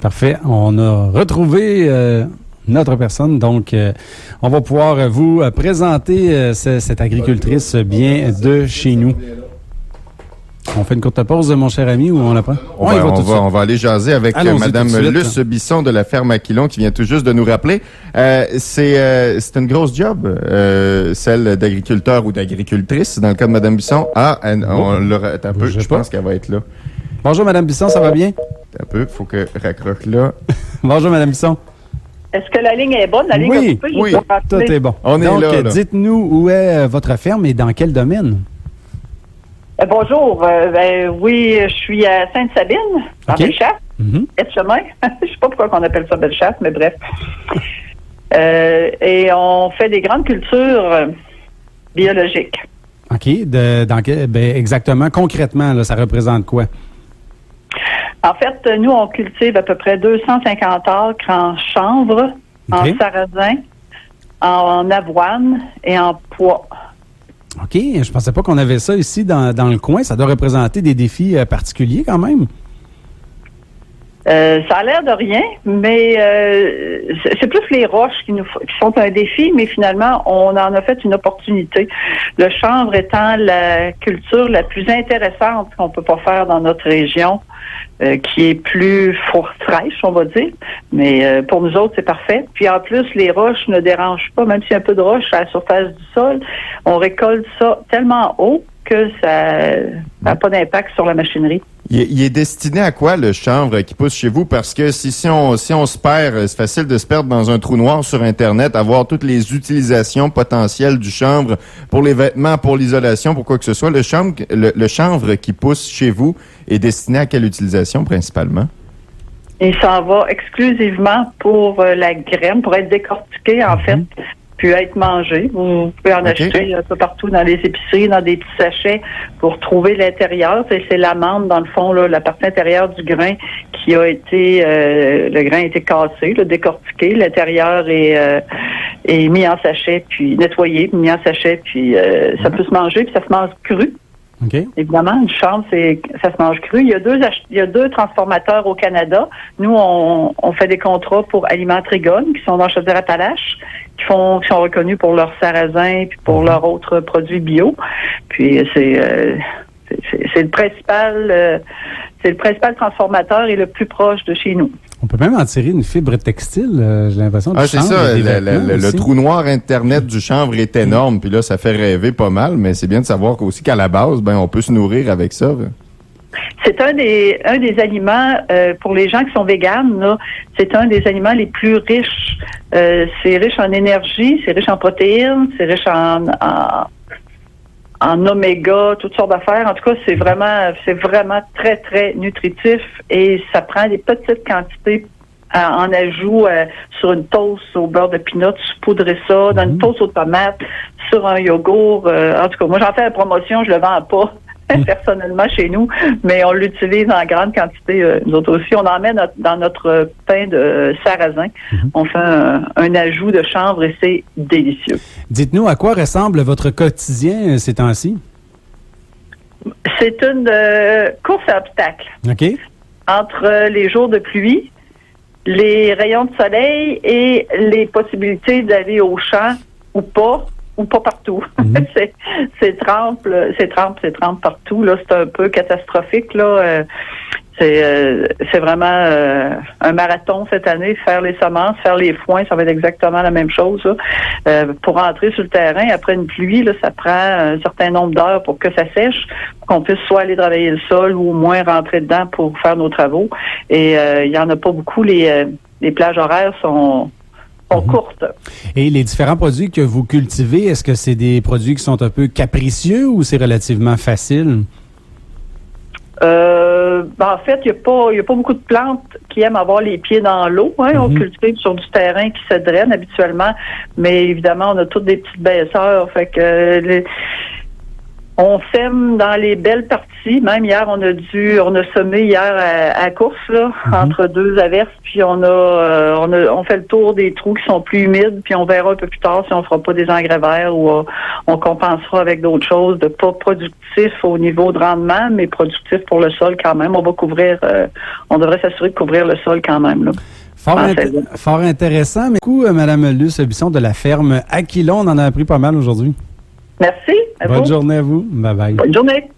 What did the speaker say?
Parfait. On a retrouvé notre personne, donc on va pouvoir vous présenter cette agricultrice bien de chez nous. On fait une courte pause, mon cher ami, ou on la prend? On va aller jaser avec Mme Luce Bisson de la ferme Aquilon qui vient tout juste de nous rappeler. C'est une grosse job, celle d'agriculteur ou d'agricultrice, dans le cas de Mme Bisson. Un peu, je pense qu'elle va être là. Bonjour, Mme Bisson, ça va bien? Un peu, il faut que raccroche là. Bonjour, Mme Bisson. Est-ce que la ligne est bonne? La ligne est coupée, oui, tout est bon. On est là. Dites-nous où est votre ferme et dans quel domaine? Bonjour. Oui, je suis à Sainte-Sabine, en Bellechasse, Etchemin. Je sais pas pourquoi on appelle ça Bellechasse, mais bref. Et on fait des grandes cultures biologiques. OK. Exactement, concrètement, là, ça représente quoi? En fait, nous, on cultive à peu près 250 acres en chanvre, en sarrasin, en avoine et en pois. OK. Je pensais pas qu'on avait ça ici dans le coin. Ça doit représenter des défis particuliers quand même. Ça a l'air de rien, mais c'est plus les roches qui sont un défi, mais finalement, on en a fait une opportunité. Le chanvre étant la culture la plus intéressante qu'on peut pas faire dans notre région, qui est plus fraîche, on va dire. Mais pour nous autres, c'est parfait. Puis en plus, les roches ne dérangent pas, même s'il y a un peu de roche à la surface du sol. On récolte ça tellement haut que ça n'a pas d'impact sur la machinerie. Il est destiné à quoi, le chanvre qui pousse chez vous? Parce que si on se perd, c'est facile de se perdre dans un trou noir sur Internet, avoir toutes les utilisations potentielles du chanvre pour les vêtements, pour l'isolation, pour quoi que ce soit. Le chanvre qui pousse chez vous est destiné à quelle utilisation principalement? Il s'en va exclusivement pour la graine, pour être décortiqué, en fait, puis être mangé. Vous pouvez en acheter un peu partout dans les épiceries, dans des petits sachets pour trouver l'intérieur. C'est l'amande, dans le fond, là, la partie intérieure du grain qui a été... le grain a été cassé, décortiqué. L'intérieur est mis en sachet, puis nettoyé, mis en sachet, puis ça peut se manger, puis ça se mange cru. Okay. Évidemment, une chambre, ça se mange cru. Il y a deux transformateurs au Canada. Nous, on fait des contrats pour Aliments Trigone, qui sont dans Chaudière-Appalaches, qui sont reconnus pour leur sarrasin puis pour leurs autres produits bio. Puis c'est le principal transformateur et le plus proche de chez nous. On peut même en tirer une fibre textile, j'ai l'impression. C'est ça, le trou noir Internet du chanvre est énorme, puis là, ça fait rêver pas mal, mais c'est bien de savoir aussi qu'à la base, on peut se nourrir avec ça. C'est un des aliments, pour les gens qui sont véganes, là, c'est un des aliments les plus riches. C'est riche en énergie, c'est riche en protéines, c'est riche en oméga, toutes sortes d'affaires. En tout cas, c'est vraiment très, très nutritif et ça prend des petites quantités en ajout sur une toast au beurre de pinot, saupoudrer ça, dans une toast aux tomates, sur un yogourt. En tout cas, moi, j'en fais la promotion, je le vends pas personnellement chez nous, mais on l'utilise en grande quantité. Nous autres aussi, on en met dans notre pain de sarrasin. On fait un ajout de chanvre et c'est délicieux. Dites-nous, à quoi ressemble votre quotidien ces temps-ci? C'est une course à obstacles. OK. Entre les jours de pluie, les rayons de soleil et les possibilités d'aller au champ ou pas partout. C'est trempe partout. Là, c'est un peu catastrophique. Là, c'est vraiment un marathon cette année. Faire les semences, faire les foins, ça va être exactement la même chose. Pour entrer sur le terrain après une pluie, là, ça prend un certain nombre d'heures pour que ça sèche, pour qu'on puisse soit aller travailler le sol ou au moins rentrer dedans pour faire nos travaux. Et il y en a pas beaucoup. Les plages horaires sont courtes. Et les différents produits que vous cultivez, est-ce que c'est des produits qui sont un peu capricieux ou c'est relativement facile? En fait, il n'y a pas beaucoup de plantes qui aiment avoir les pieds dans l'eau. On cultive sur du terrain qui se draine habituellement, mais évidemment, on a toutes des petites baisseurs. Fait que On sème dans les belles parties. Même hier, on a semé hier à course, là, entre 2 averses, puis on fait le tour des trous qui sont plus humides, puis on verra un peu plus tard si on fera pas des engrais verts ou on compensera avec d'autres choses, de pas productif au niveau de rendement, mais productif pour le sol quand même. On va on devrait s'assurer de couvrir le sol quand même, là. Fort intéressant. Mais beaucoup, Mme Luce Bisson de la ferme Aquilon, on en a appris pas mal aujourd'hui. Merci. Bonne journée à vous. Bye bye. Bonne journée.